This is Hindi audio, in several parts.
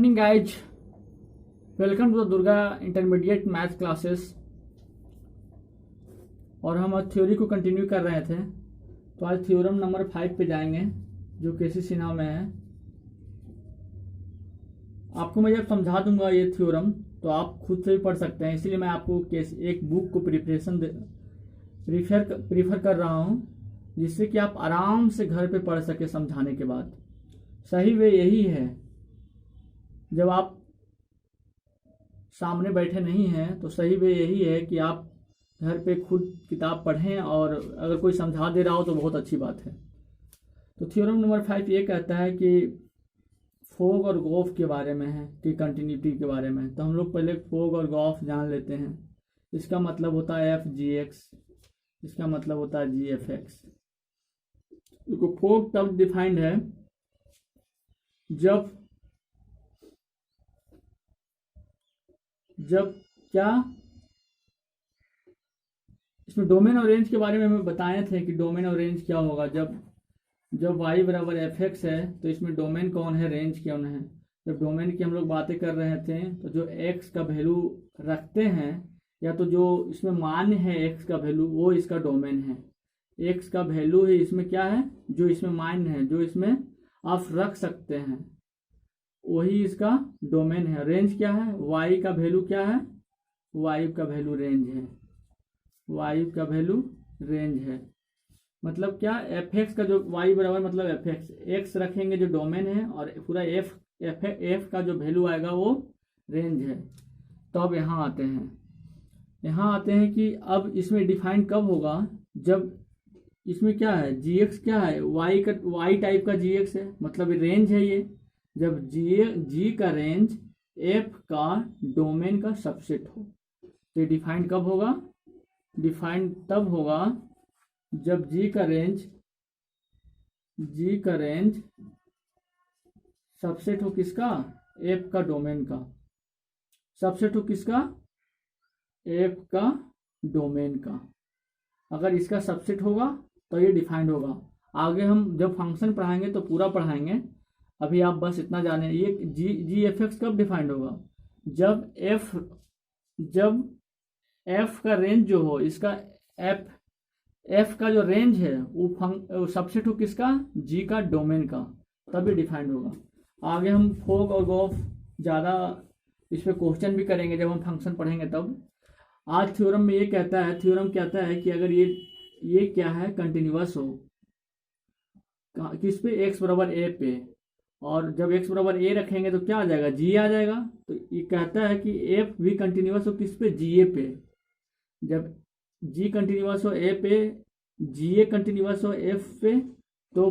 Morning guys, welcome to the Durga intermediate math classes. और हम आज थ्योरी को कंटिन्यू कर रहे थे, तो आज थ्योरम नंबर 5 पे जाएंगे जो केसी सिन्हा में है। आपको मैं जब समझा दूंगा ये थ्योरम तो आप खुद से भी पढ़ सकते हैं, इसलिए मैं आपको एक बुक को प्रीफर कर रहा हूँ, जिससे कि आप आराम से घर पे पढ़ सके समझाने के बाद। सही वे यही है, जब आप सामने बैठे नहीं हैं तो सही वे यही है कि आप घर पे खुद किताब पढ़ें, और अगर कोई समझा दे रहा हो तो बहुत अच्छी बात है। तो थ्योरम नंबर 5 ये कहता है कि फोग और गॉफ के बारे में है, कि कंटिन्यूटी के बारे में। तो हम लोग पहले फोग और गॉफ जान लेते हैं। इसका मतलब होता है एफ जी एक्स, इसका मतलब होता है जी एफ एक्स। देखो, फोग तब डिफाइंड है जब क्या, इसमें डोमेन और रेंज के बारे में हमें बताए थे कि डोमेन और रेंज क्या होगा। जब y बराबर एफ एक्स है तो इसमें डोमेन कौन है, रेंज कौन है। जब डोमेन की हम लोग बातें कर रहे थे तो जो x का वैल्यू रखते हैं, या तो जो इसमें मान्य है x का वैल्यू, वो इसका डोमेन है। x का वैल्यू ही इसमें क्या है, जो इसमें मान्य है, जो इसमें आप रख सकते हैं, वही इसका डोमेन है। रेंज क्या है, y का वैल्यू क्या है, y का वैल्यू रेंज है, y का वैल्यू रेंज है। मतलब क्या, एफ एक्स का जो y बराबर मतलब एफ एक्स, एक्स रखेंगे जो डोमेन है, और पूरा एफ का जो वैल्यू आएगा वो रेंज है। तो अब यहाँ आते हैं कि अब इसमें डिफाइन कब होगा, जब इसमें क्या है, जी एक्स क्या है, y टाइप का जी एक्स है, मतलब रेंज है ये। जब जी का रेंज एफ का डोमेन का सबसेट हो, तो ये डिफाइंड कब होगा, डिफाइंड तब होगा जब जी का रेंज सबसेट हो किसका, एफ का डोमेन का। सबसेट हो किसका, एफ का डोमेन का। अगर इसका सबसेट होगा तो ये डिफाइंड होगा। आगे हम जब फंक्शन पढ़ाएंगे तो पूरा पढ़ाएंगे, अभी आप बस इतना जाने। ये जी एफ एक्स कब डिफाइंड होगा, जब एफ का रेंज जो हो, इसका एफ का जो रेंज है वो सबसेट हो किसका, जी का डोमेन का, तभी डिफाइंड होगा। आगे हम फोग और गॉफ ज़्यादा इस पर क्वेश्चन भी करेंगे जब हम फंक्शन पढ़ेंगे तब। आज थ्योरम में ये कहता है, थ्योरम कहता है कि अगर ये क्या है, कंटिन्यूअस हो किस पे, एक्स बराबर ए पे, और जब x बराबर a रखेंगे तो क्या आ जाएगा, g आ जाएगा। तो ये कहता है कि f भी कंटिन्यूअस हो किस पे, ga पे। जब g कंटिन्यूअस हो a पे, ga कंटिन्यूअस हो f पे, तो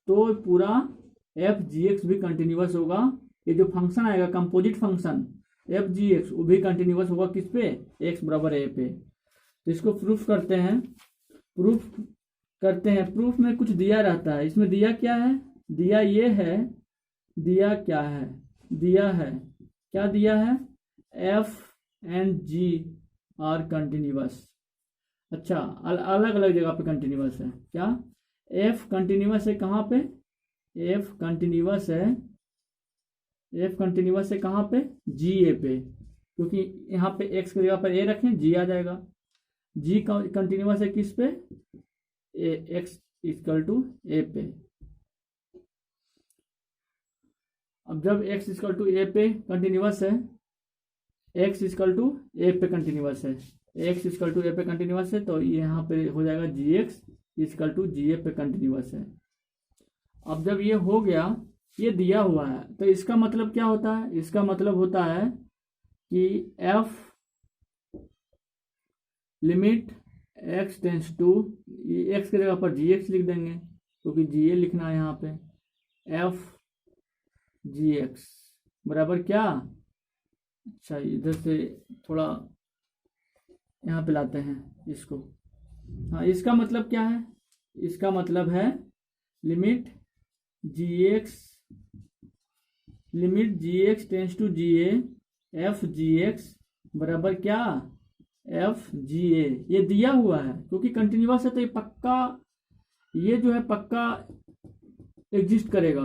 पूरा f gx भी कंटिन्यूअस होगा। ये जो फंक्शन आएगा कंपोजिट फंक्शन f gx, वो भी कंटिन्यूअस होगा किस पे, x बराबर a पे। तो इसको प्रूफ करते हैं। प्रूफ में कुछ दिया रहता है। इसमें दिया क्या है, दिया ये है, दिया क्या है, क्या दिया है, f and g are continuous. अच्छा, अलग अलग जगह पे कंटिन्यूअस है। क्या f कंटिन्यूअस है, कहाँ पे, f कंटिन्यूअस है कहाँ पे, ga पे, क्योंकि यहाँ पे x की जगह पर a रखें, g आ जाएगा। g कंटिन्यूअस है किस पे, x इक्वल टू a पे। अब जब x इक्वल टू ए पे कंटिन्यूअस है, x इक्वल टू ए पे कंटिन्यूअस है, तो यहाँ पे हो जाएगा gx इक्वल टू ga पे कंटिन्यूअस है। अब जब ये हो गया, ये दिया हुआ है, तो इसका मतलब क्या होता है, इसका मतलब होता है कि f limit x tends to, x की जगह पर gx लिख देंगे क्योंकि ga लिखना है यहाँ पे, f gx बराबर क्या। अच्छा, इधर से थोड़ा यहाँ पे लाते हैं इसको। हाँ, इसका मतलब क्या है, इसका मतलब है limit gx tends to ga, f gx बराबर क्या, f ga। ये दिया हुआ है क्योंकि कंटिन्यूअस है, तो ये पक्का, ये जो है पक्का एग्जिस्ट करेगा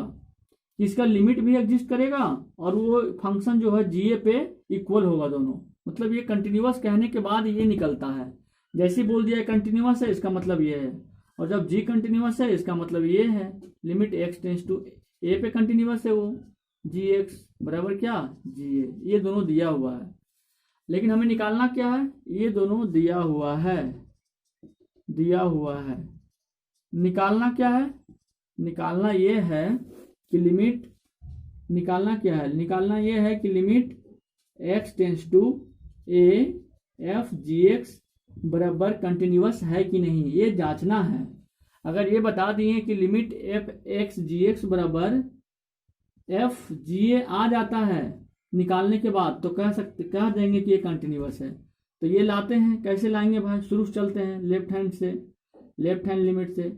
कि इसका लिमिट भी एग्जिस्ट करेगा और वो फंक्शन जो है जीए पे इक्वल होगा दोनों। मतलब ये कंटिन्यूअस कहने के बाद ये निकलता है, जैसे ही बोल दिया कंटिन्यूअस है इसका मतलब ये है, और जब जी कंटिन्यूअस है इसका मतलब ये है limit x tends to A पे कंटिन्यूअस है वो जी एक्स बराबर क्या जी ए। ये दोनों दिया हुआ है, लेकिन हमें निकालना क्या है, ये दोनों दिया हुआ है, दिया हुआ है। निकालना क्या है, निकालना ये है कि लिमिट, निकालना क्या है, निकालना ये है कि limit x tends to A f ji x बराबर कंटिन्यूअस है कि नहीं, ये जांचना है। अगर ये बता दिए कि लिमिट एफ एक्स जी एक्स बराबर एफ जी ए आ जाता है निकालने के बाद, तो कह देंगे कि ये कंटिन्यूअस है। तो ये लाते हैं, कैसे लाएंगे भाई, शुरू से चलते हैं लेफ्ट हैंड से, लेफ्ट हैंड लिमिट से।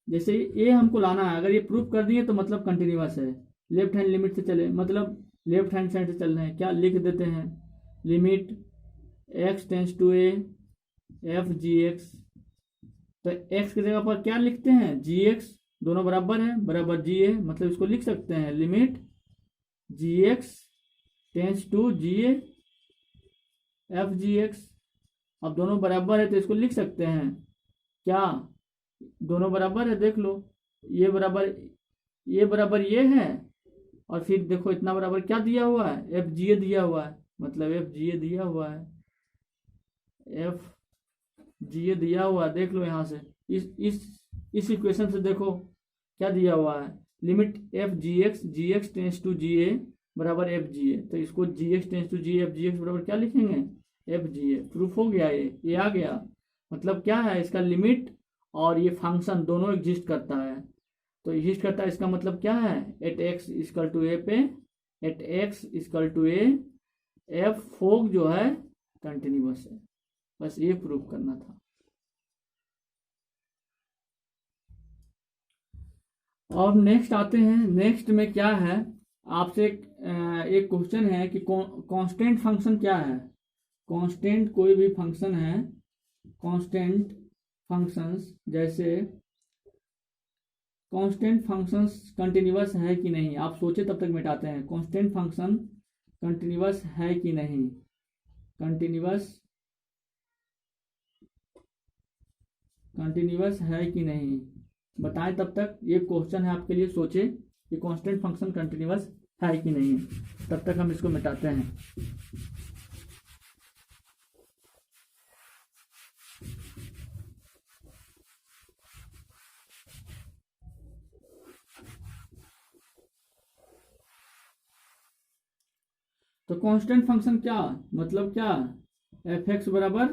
जैसे ये हमको लाना है, अगर ये प्रूफ कर दिए तो मतलब कंटिन्यूअस है। लेफ्ट हैंड लिमिट से चले, मतलब लेफ्ट हैंड साइड से चल रहे हैं, क्या लिख देते हैं limit x tends to A f ji x. तो एक्स की जगह पर क्या लिखते हैं जी एक्स, दोनों बराबर है, बराबर जी ए, मतलब इसको लिख सकते हैं limit g x tends to ji a f ji x. अब दोनों बराबर है तो इसको लिख सकते हैं क्या, दोनों बराबर है, देख लो ये बराबर ये है, और फिर देखो इतना बराबर क्या दिया हुआ है एफ जी ए दिया हुआ है, मतलब एफ जी ए दिया हुआ है, एफ जी ए दिया हुआ है। देख लो यहाँ से इस इक्वेशन से देखो क्या दिया हुआ है, limit F ji x tends to ji A बराबर एफ जी ए। तो इसको G x tends to G F ji x बराबर क्या लिखेंगे एफ जी ए। प्रूफ हो गया, ये आ गया। मतलब क्या है, इसका लिमिट और ये फंक्शन दोनों एग्जिस्ट करता है। तो एग्जिस्ट करता है इसका मतलब क्या है, at X equal to A पे, at X equal to A F फोक जो है कंटिन्यूअस है। बस ये प्रूफ करना था। और नेक्स्ट आते हैं, नेक्स्ट में क्या है, आपसे एक क्वेश्चन है कि कांस्टेंट फंक्शन क्या है। कांस्टेंट कोई भी फंक्शन है, कांस्टेंट फंक्शंस, जैसे कांस्टेंट फंक्शंस कंटिन्यूअस है कि नहीं, आप सोचे तब तक मिटाते हैं। कांस्टेंट फंक्शन कंटिन्यूअस है कि नहीं, कंटिन्यूअस है कि नहीं बताएं तब तक। ये क्वेश्चन है आपके लिए, सोचे कि कांस्टेंट फंक्शन कंटिन्यूअस है कि नहीं, तब तक हम इसको मिटाते हैं। तो कांस्टेंट फंक्शन क्या मतलब, क्या एफ एक्स बराबर,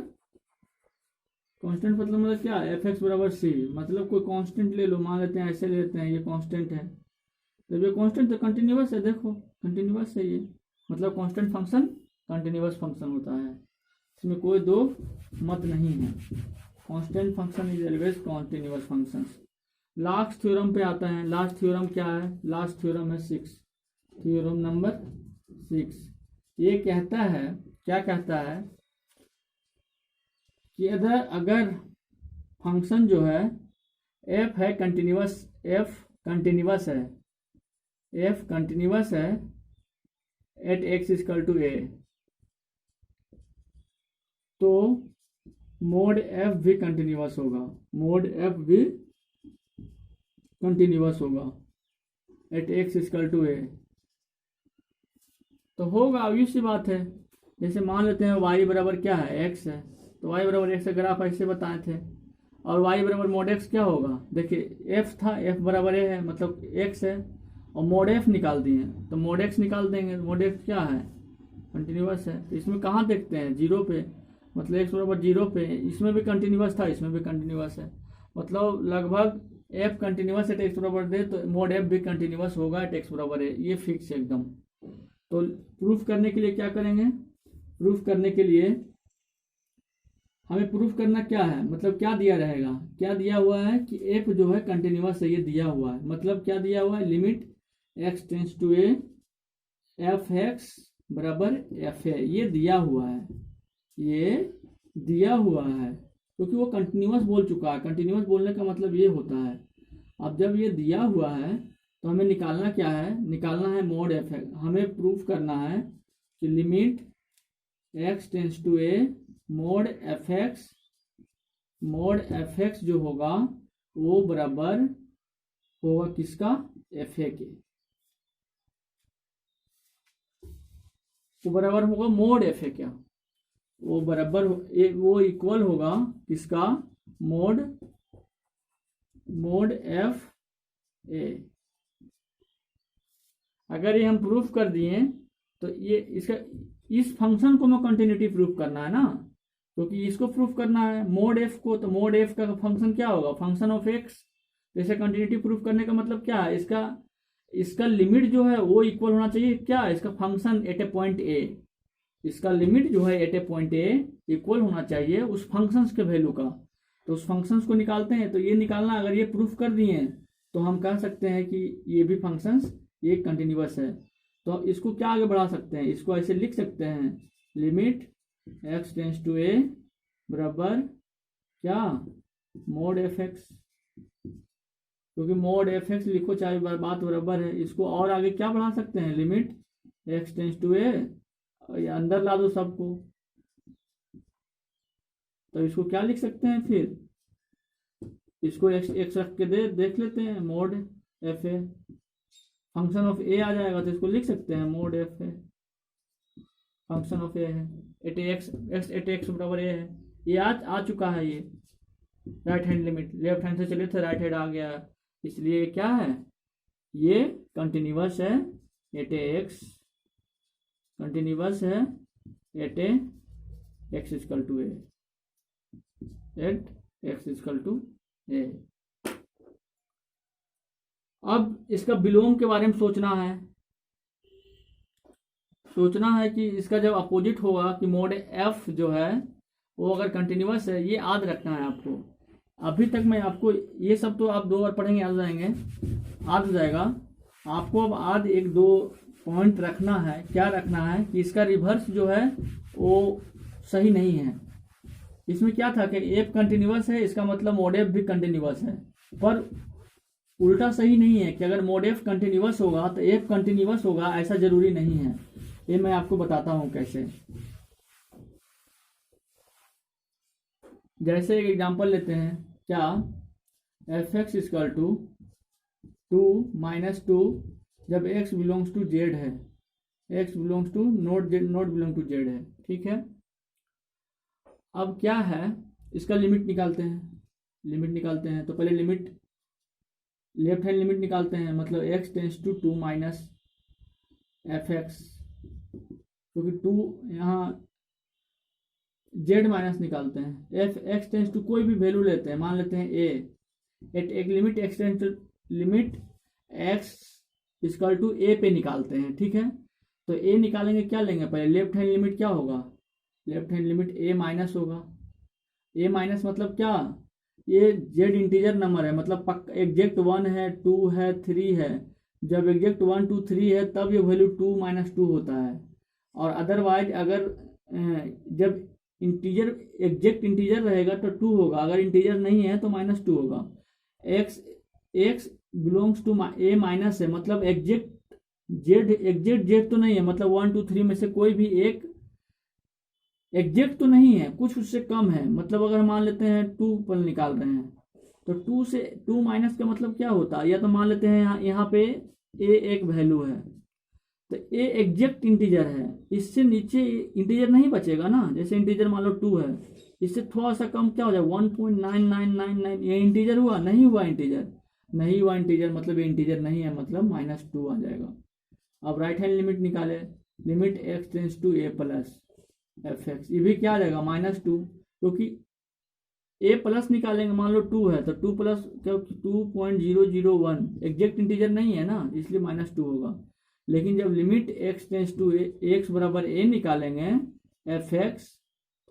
कांस्टेंट मतलब क्या एफ एक्स बराबर सी, मतलब कोई कांस्टेंट ले लो, मान लेते हैं ऐसे लेते हैं, ये कांस्टेंट है, जब ये कांस्टेंट तो कंटिन्यूअस है, देखो कंटिन्यूअस है ये, मतलब कांस्टेंट फंक्शन कंटिन्यूअस फंक्शन होता है, इसमें कोई दो मत नहीं है। Constant function is always continuous function. Last theorem पे आता है। लास्ट थ्योरम क्या है, लास्ट थ्योरम है 6, थ्योरम नंबर 6। ये कहता है, क्या कहता है कि अगर फंक्शन जो है एफ है कंटिन्यूअस, एफ कंटिन्यूअस है, एफ कंटिन्यूअस है एट एक्स इक्वल टू ए, तो मोड एफ भी कंटिन्यूअस होगा, मोड एफ भी कंटिन्यूअस होगा एट एक्स इक्वल टू ए। तो होगा, obvious सी बात है। जैसे मान लेते हैं y बराबर क्या है x है, तो y बराबर x का ग्राफ ऐसे बताए थे, और y बराबर मोड x क्या होगा, देखिए f था, f बराबर a है मतलब x है, और मोड f निकाल दिए तो मोड x निकाल देंगे, मोड x क्या है कंटिन्यूअस है। तो इसमें कहाँ देखते हैं जीरो पे, मतलब x बराबर जीरो पे, इसमें भी कंटिन्यूअस था, इसमें भी कंटिन्यूअस है, मतलब लगभग f कंटिन्यूअस एट x बराबर दे तो मोड f भी कंटिन्यूअस होगा एट x बराबर है, ये फिक्स है एकदम। तो प्रूफ करने के लिए क्या करेंगे, प्रूफ करने के लिए हमें प्रूफ करना क्या है, मतलब क्या दिया रहेगा, क्या दिया हुआ है कि f जो है कंटिन्यूअस है, ये दिया हुआ है, मतलब क्या दिया हुआ है, limit x tends to A f x बराबर एफ है, ये दिया हुआ है, ये दिया हुआ है, क्योंकि वो कंटिन्यूअस बोल चुका है। कंटिन्यूअस बोलने का मतलब ये होता है, अब जब ये दिया हुआ है तो हमें निकालना क्या है, निकालना है मोड एफ एक्स। हमें प्रूफ करना है कि limit x tends to a mod f x जो होगा वो बराबर होगा किसका, एफ ए के। वो बराबर होगा मोड एफ ए क्या, वो बराबर वो इक्वल होगा किसका, मोड एफ ए। अगर ये हम प्रूफ कर दिए तो ये इसका, इस फंक्शन को मैं कंटिन्यूटी प्रूफ करना है ना, क्योंकि इसको प्रूफ करना है मोड एफ को। तो मोड एफ का फंक्शन क्या होगा, फंक्शन ऑफ एक्स। जैसे कंटिन्यूटी प्रूफ करने का मतलब क्या है, इसका लिमिट जो है वो इक्वल होना चाहिए क्या, इसका function at a point a, इसका लिमिट जो है at a point a equal होना चाहिए उस फंक्शंस के वैल्यू का। तो उस फंक्शंस को निकालते हैं, तो ये निकालना, अगर ये प्रूफ कर दिए तो हम कह सकते हैं कि ये भी फंक्शंस ये कंटिन्यूअस है। तो इसको क्या आगे बढ़ा सकते हैं, इसको ऐसे लिख सकते हैं, लिमिट x टेंस टू ए बराबर क्या, मोड एफ एक्स। क्योंकि मोड एफ एक्स लिखो चाहे बात बराबर है। इसको और आगे क्या बढ़ा सकते हैं, लिमिट x टेंस टू ए, अंदर ला दो सबको, तो इसको क्या लिख सकते हैं फिर, इसको x रख के देख लेते हैं, mod F A, function of A आ जाएगा तो इसको लिख सकते हैं mod F A, function of A है, एट एक्स बराबर ए है। ये आ चुका है, ये right hand limit, left hand से चले थे राइट हैंड आ गया, इसलिए क्या है, ये कंटिन्यूअस है एट एक्स, कंटिन्यूअस है at X equal to A, at X equal to A. अब इसका बिलोंग के बारे में सोचना है कि इसका जब अपोजिट होगा कि मोड एफ जो है वो अगर कंटिन्यूअस है, ये याद रखना है आपको। अभी तक मैं आपको ये सब तो आप 2 बार पढ़ेंगे, याद जाएंगे, याद जाएगा आपको। अब आज 1-2 पॉइंट रखना है। क्या रखना है कि इसका रिवर्स जो है वो सही नहीं है। इसमें क्या था कि एफ कंटिन्यूअस है, इसका मतलब मोड एफ भी कंटिन्यूअस है, पर उल्टा सही नहीं है कि अगर मोड एफ कंटिन्यूअस होगा तो एफ कंटिन्यूअस होगा, ऐसा जरूरी नहीं है। ये मैं आपको बताता हूं कैसे। जैसे एक एग्जांपल लेते हैं, क्या, एफ एक्स इक्वल टू 2 - 2 जब x बिलोंग्स टू जेड है, x belongs to not belong to z है, ठीक है। अब क्या है, इसका लिमिट निकालते हैं। तो पहले लिमिट, लेफ्ट हैंड लिमिट निकालते हैं, मतलब x tends to 2 minus f x, क्योंकि 2 यहाँ z माइनस निकालते हैं, एफ एक्स टेंस टू कोई भी वैल्यू लेते हैं, मान लेते हैं a, एक limit x tends to limit x equal to a पे निकालते हैं, ठीक है। तो a निकालेंगे, क्या लेंगे, पहले लेफ्ट हैंड लिमिट क्या होगा, left hand limit a minus होगा। a माइनस मतलब क्या, ये z इंटीजर नंबर है, मतलब एग्जैक्ट 1 है, 2 है, 3 है। जब एग्जैक्ट 1, 2, 3 है तब ये वैल्यू 2 - 2 होता है। और अदरवाइज अगर जब इंटीजर एग्जैक्ट इंटीजर रहेगा तो 2 होगा, अगर इंटीजर नहीं है तो -2 होगा। x belongs to a minus है, मतलब एग्जैक्ट जेड तो नहीं है, मतलब 1, 2, 3 में से कोई भी एक एग्जैक्ट तो नहीं है, कुछ उससे कम है। मतलब अगर मान लेते हैं 2 पर निकाल रहे हैं तो 2 से 2 माइनस का मतलब क्या होता है, या तो मान लेते हैं यहाँ पे a एक वैल्यू है, तो a एग्जैक्ट इंटीजर है, इससे नीचे इंटीजर नहीं बचेगा ना। जैसे इंटीजर मान लो 2 है, इससे थोड़ा सा कम क्या हो जाए, 1.9999, ये इंटीजर हुआ, नहीं हुआ इंटीजर, मतलब ये इंटीजर नहीं है, मतलब -2 आ जाएगा। अब राइट हैंड लिमिट निकाले, limit x tends to a plus f x, ये भी क्या आ जाएगा, -2, क्योंकि a प्लस निकालेंगे, मान लो 2 है तो 2 प्लस 2.001 एग्जैक्ट इंटीजर नहीं है ना, इसलिए -2 होगा। लेकिन जब limit x tends to x बराबर a निकालेंगे एफ एक्स,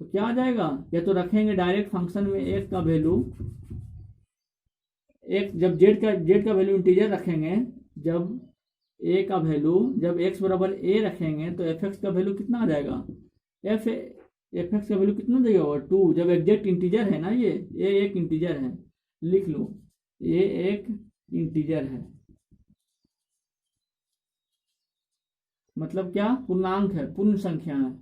तो क्या आ जाएगा, या तो रखेंगे डायरेक्ट फंक्शन में x का वैल्यू, x जब z का वैल्यू इंटीजर रखेंगे, जब a का वैल्यू, जब x बराबर a रखेंगे तो एफ एक्स का वैल्यू कितना आ जाएगा, एफ एक्स का वैल्यू कितना देगा, 2, जब एग्जैक्ट इंटीजर है ना, ये एक इंटीजर है, लिख लो ये एक इंटीजर है। मतलब क्या, पूर्णांक है, पूर्ण संख्या है,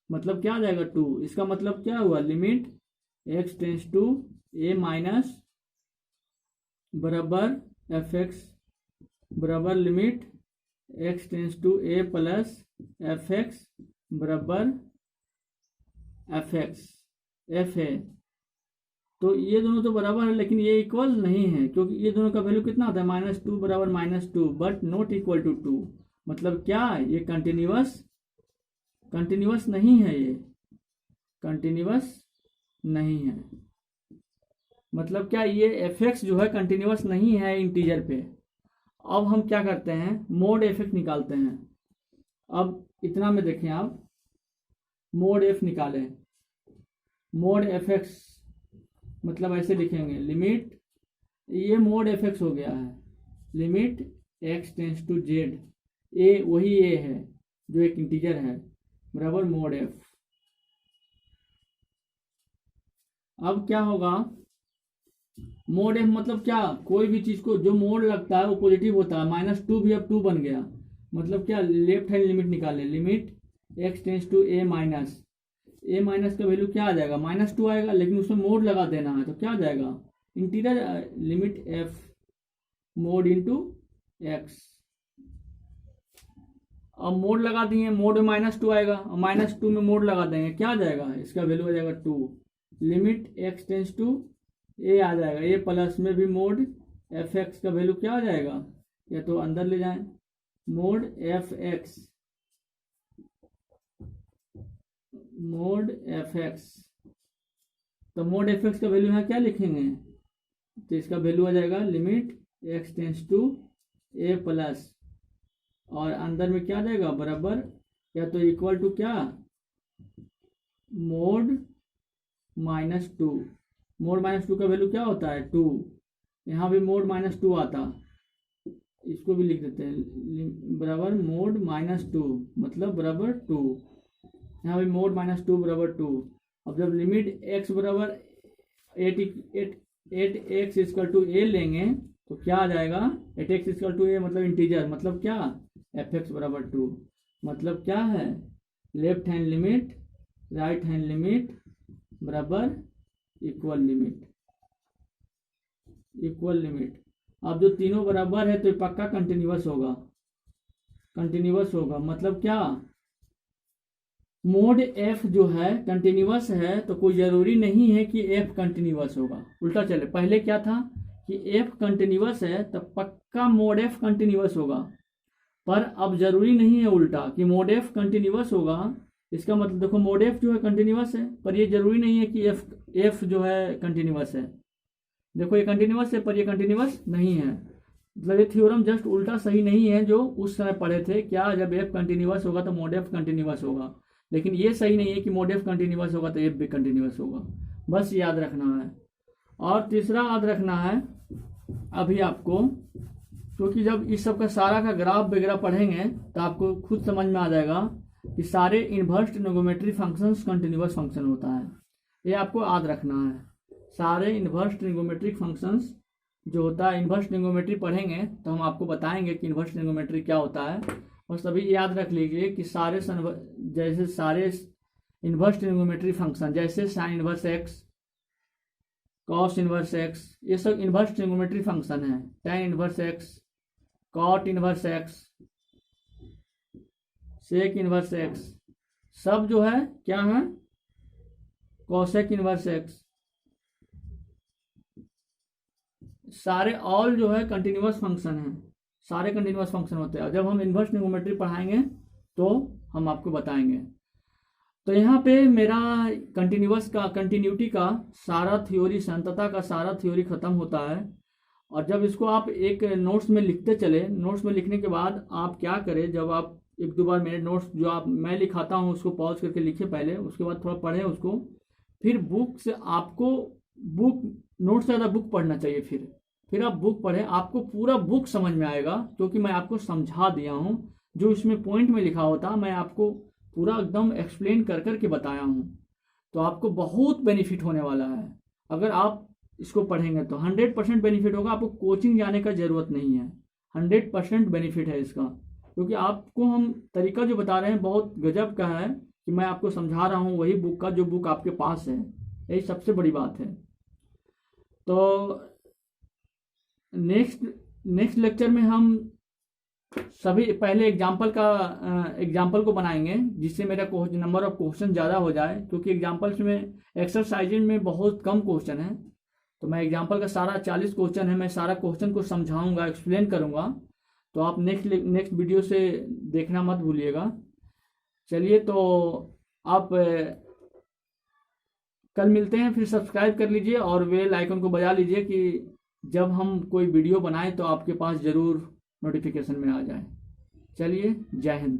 मतलब क्या आ जाएगा 2। इसका मतलब क्या हुआ, limit x tends to a minus बराबर एफ एक्स बराबर limit x tends to a plus f x बराबर एफ एक्स एफ है। तो ये दोनों तो बराबर है लेकिन ये इक्वल नहीं है, क्योंकि ये दोनों का वैल्यू कितना आता है -2 बराबर -2 बट नॉट इक्वल टू 2। मतलब क्या, ये कंटिन्यूअस नहीं है, ये कंटिन्यूअस नहीं है। मतलब क्या, ये एफ एक्स जो है कंटिन्यूअस नहीं है इंटीजर पे। अब हम क्या करते हैं, मोड एफ एक्स निकालते हैं। अब इतना में देखें आप, मोड एफ निकालें, मोड एफ एक्स मतलब ऐसे लिखेंगे, लिमिट, ये मोड एफ एक्स हो गया है, limit x tends to Z, A वही ए है जो एक इंटीजर है, बराबर मोड एफ। अब क्या होगा, मोड एफ मतलब क्या, कोई भी चीज को जो मोड लगता है वो पॉजिटिव होता है। -2 भी अब 2 बन गया, मतलब क्या, लेफ्ट हैंड लिमिट निकाले, limit x tends to a minus, a minus का वैल्यू क्या आ जाएगा, -2 आएगा, लेकिन उसमें मोड लगा देना है तो क्या आ जाएगा, integer, limit F mode into x. अब मोड लगा दिए, मोड में -2 आएगा, और -2 में मोड लगा देंगे, क्या आ जाएगा, इसका वैल्यू आ जाएगा 2, limit x tends to a आ जाएगा, ए प्लस में भी मोड एफ एक्स का वैल्यू क्या आ जाएगा, या तो अंदर ले जाएं, mod f x, mod f x. तो मोड एफ एक्स का वैल्यू यहाँ क्या लिखेंगे, तो इसका वैल्यू आ जाएगा limit x tends to a plus, और अंदर में क्या आ जाएगा, बराबर या तो इक्वल टू क्या, मोड -2। मोड -2 का वैल्यू क्या होता है 2, यहाँ भी मोड -2 आता, इसको भी लिख देते हैं, बराबर मोड -2 मतलब बराबर 2, यहाँ भी मोड -2 बराबर 2। अब जब लिमिट x बराबर 8x इक्वल टू a लेंगे तो क्या आ जाएगा, 8x इक्वल टू a मतलब इंटीजर, मतलब क्या, fx बराबर 2, मतलब क्या है, left hand limit right hand limit बराबर इक्वल लिमिट, इक्वल लिमिट। अब जो तीनों बराबर है तो ये पक्का कंटिन्यूअस होगा, कंटिन्यूअस होगा, मतलब क्या, मोड एफ जो है कंटिन्यूअस है तो कोई जरूरी नहीं है कि एफ कंटिन्यूअस होगा, उल्टा चले, पहले क्या था कि एफ कंटिन्यूअस है तो पक्का मोड एफ कंटिन्यूअस होगा, पर अब जरूरी नहीं है उल्टा कि मोड एफ कंटिन्यूअस होगा। इसका मतलब देखो, मोड एफ जो है कंटिन्यूअस है, पर ये जरूरी नहीं है कि एफ जो है कंटिन्यूअस है। देखो ये कंटिन्यूअस है पर ये कंटिन्यूअस नहीं है, मतलब ये थ्योरम जस्ट उल्टा सही नहीं है जो उस समय पढ़े थे, क्या जब एफ कंटिन्यूअस होगा तो मोड एफ कंटिन्यूअस होगा, लेकिन ये सही नहीं है कि मोड एफ कंटिन्यूअस होगा तो एफ भी कंटिन्यूअस होगा, बस याद रखना है। और तीसरा याद रखना है अभी आपको, क्योंकि जब इस सब का सारा का ग्राफ वगैरह पढ़ेंगे तो आपको खुद समझ में आ जाएगा कि सारे inverse trigonometry functions continuous function होता है, ये आपको याद रखना है। सारे इन्वर्स ट्रिग्नोमेट्रिक फंक्शंस जो होता है, इन्वर्स ट्रिग्नोमेट्री पढ़ेंगे तो हम आपको बताएंगे कि इन्वर्स ट्रिग्नोमेट्री क्या होता है। और सभी याद रख लीजिए कि सारे जैसे सारे इन्वर्स ट्रिग्नोमेट्री फंक्शन जैसे sine inverse x, cos inverse x, ये सब इन्वर्स ट्रिग्नोमेट्री फंक्शन है, tan inverse x, cot inverse x, sec inverse x, सब जो है क्या है, कॉसेक इन्वर्स एक्स, सारे ऑल जो है कंटिन्यूअस फंक्शन है, सारे कंटिन्यूअस फंक्शन होते हैं। जब हम इन्वर्स ट्रिग्नोमेट्री पढ़ाएंगे तो हम आपको बताएंगे। तो यहाँ पे मेरा कंटिन्यूटी का सारा थ्योरी, संतता का सारा थ्योरी खत्म होता है। और जब इसको आप एक नोट्स में लिखते चले, नोट्स में लिखने के बाद आप क्या करें, जब आप एक दो बार मेरे नोट्स जो आप मैं लिखाता हूँ उसको पॉज करके लिखे पहले, उसके बाद थोड़ा पढ़ें उसको, फिर बुक से आपको बुक नोट से ज़्यादा बुक पढ़ना चाहिए, फिर आप बुक पढ़ें, आपको पूरा बुक समझ में आएगा, क्योंकि मैं आपको समझा दिया हूँ, जो इसमें पॉइंट में लिखा होता मैं आपको पूरा एकदम एक्सप्लेन कर करके बताया हूँ, तो आपको बहुत बेनिफिट होने वाला है। अगर आप इसको पढ़ेंगे तो 100% बेनिफिट होगा, आपको कोचिंग जाने का जरूरत नहीं है, 100% बेनिफिट है इसका। क्योंकि आपको हम तरीका जो बता रहे हैं बहुत गजब का है कि मैं आपको समझा रहा हूँ वही बुक का जो बुक आपके पास है, यही सबसे बड़ी बात है। तो नेक्स्ट लेक्चर में हम सभी पहले एग्जाम्पल को बनाएंगे, जिससे मेरा नंबर ऑफ क्वेश्चन ज़्यादा हो जाए, क्योंकि एग्जाम्पल्स में एक्सरसाइज में बहुत कम क्वेश्चन है। तो मैं एग्जाम्पल का सारा 40 क्वेश्चन है, मैं सारा क्वेश्चन को समझाऊंगा, एक्सप्लेन करूंगा। तो आप नेक्स्ट वीडियो से देखना मत भूलिएगा। चलिए, तो आप कल मिलते हैं, फिर सब्सक्राइब कर लीजिए और बेल आइकन को बजा लीजिए कि जब हम कोई वीडियो बनाएं तो आपके पास ज़रूर नोटिफिकेशन में आ जाए। चलिए, जय हिंद।